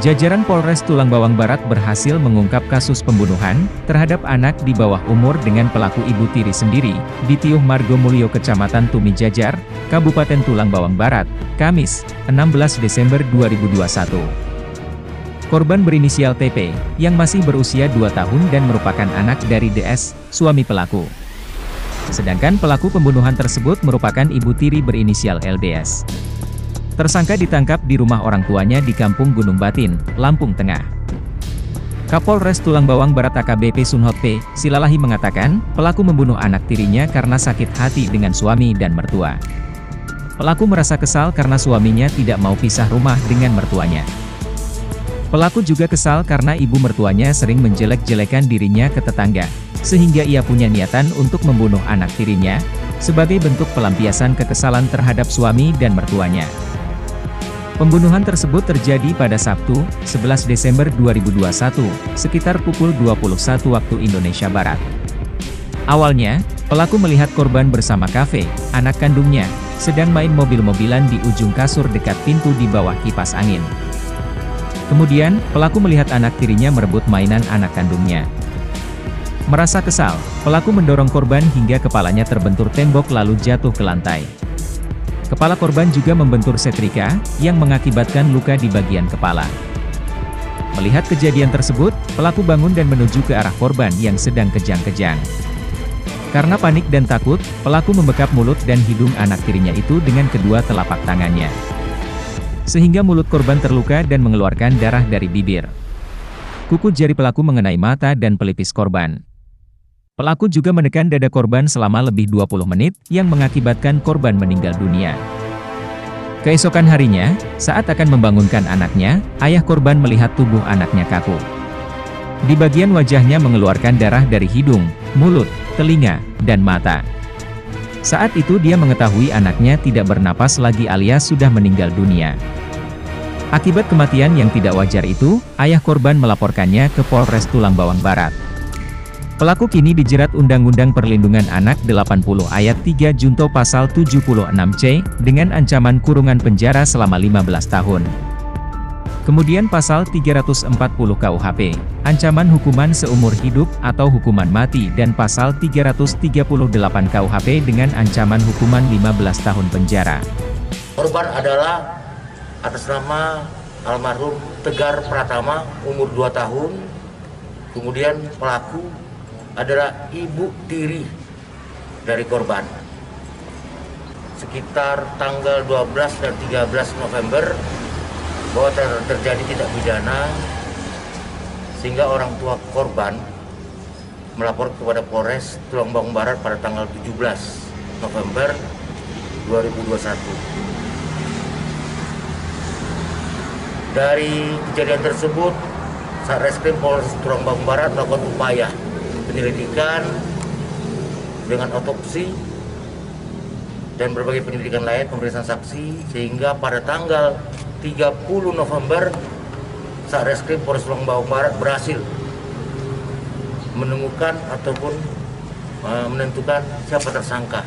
Jajaran Polres Tulang Bawang Barat berhasil mengungkap kasus pembunuhan terhadap anak di bawah umur dengan pelaku ibu tiri sendiri, di Tiuh Margomulyo Kecamatan Tumi Jajar, Kabupaten Tulang Bawang Barat, Kamis, 16 Desember 2021. Korban berinisial TP, yang masih berusia 2 tahun dan merupakan anak dari DS, suami pelaku. Sedangkan pelaku pembunuhan tersebut merupakan ibu tiri berinisial LDS. Tersangka ditangkap di rumah orang tuanya di Kampung Gunung Batin, Lampung Tengah. Kapolres Tulang Bawang Barat AKBP Sunhot P. Silalahi mengatakan, pelaku membunuh anak tirinya karena sakit hati dengan suami dan mertua. Pelaku merasa kesal karena suaminya tidak mau pisah rumah dengan mertuanya. Pelaku juga kesal karena ibu mertuanya sering menjelek-jelekan dirinya ke tetangga, sehingga ia punya niatan untuk membunuh anak tirinya, sebagai bentuk pelampiasan kekesalan terhadap suami dan mertuanya. Pembunuhan tersebut terjadi pada Sabtu, 11 Desember 2021, sekitar pukul 21 waktu Indonesia Barat. Awalnya, pelaku melihat korban bersama Kafe, anak kandungnya, sedang main mobil-mobilan di ujung kasur dekat pintu di bawah kipas angin. Kemudian, pelaku melihat anak tirinya merebut mainan anak kandungnya. Merasa kesal, pelaku mendorong korban hingga kepalanya terbentur tembok lalu jatuh ke lantai. Kepala korban juga membentur setrika, yang mengakibatkan luka di bagian kepala. Melihat kejadian tersebut, pelaku bangun dan menuju ke arah korban yang sedang kejang-kejang. Karena panik dan takut, pelaku membekap mulut dan hidung anak tirinya itu dengan kedua telapak tangannya. Sehingga mulut korban terluka dan mengeluarkan darah dari bibir. Kuku jari pelaku mengenai mata dan pelipis korban. Pelaku juga menekan dada korban selama lebih 20 menit, yang mengakibatkan korban meninggal dunia. Keesokan harinya, saat akan membangunkan anaknya, ayah korban melihat tubuh anaknya kaku. Di bagian wajahnya mengeluarkan darah dari hidung, mulut, telinga, dan mata. Saat itu dia mengetahui anaknya tidak bernapas lagi alias sudah meninggal dunia. Akibat kematian yang tidak wajar itu, ayah korban melaporkannya ke Polres Tulang Bawang Barat. Pelaku kini dijerat Undang-Undang Perlindungan Anak 80 Ayat 3 Junto Pasal 76C, dengan ancaman kurungan penjara selama 15 tahun. Kemudian Pasal 340 KUHP, ancaman hukuman seumur hidup atau hukuman mati, dan Pasal 338 KUHP dengan ancaman hukuman 15 tahun penjara. Korban adalah atas nama almarhum Tegar Pratama, umur 2 tahun. Kemudian pelaku adalah ibu tiri dari korban. Sekitar tanggal 12 dan 13 November bahwa terjadi tindak pidana, sehingga orang tua korban melapor kepada Polres Tulang Bawang Barat pada tanggal 17 November 2021. Dari kejadian tersebut, Satreskrim Polres Tulang Bawang Barat melakukan upaya penyelidikan dengan otopsi dan berbagai penyelidikan lain, pemeriksaan saksi, sehingga pada tanggal 30 November Satreskrim Polres Tulang Bawang Barat berhasil menemukan ataupun menentukan siapa tersangka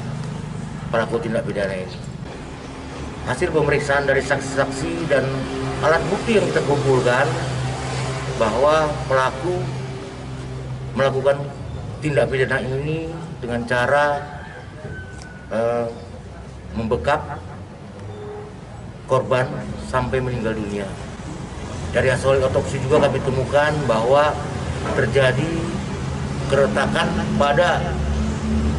pelaku tindak pidana ini. Hasil pemeriksaan dari saksi-saksi dan alat bukti yang kita kumpulkan bahwa pelaku melakukan tindak pidana ini dengan cara membekap korban sampai meninggal dunia. Dari hasil otopsi juga kami temukan bahwa terjadi keretakan pada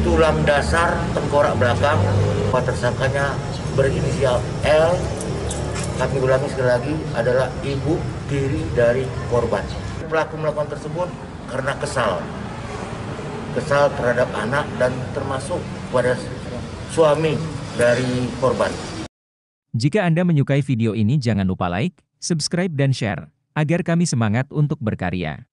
tulang dasar tengkorak belakang. Tersangkanya berinisial L, kami ulangi sekali lagi, adalah ibu tiri dari korban. Pelaku melakukan tersebut karena kesal terhadap anak dan termasuk pada suami dari korban. Jika Anda menyukai video ini jangan lupa like, subscribe dan share, agar kami semangat untuk berkarya.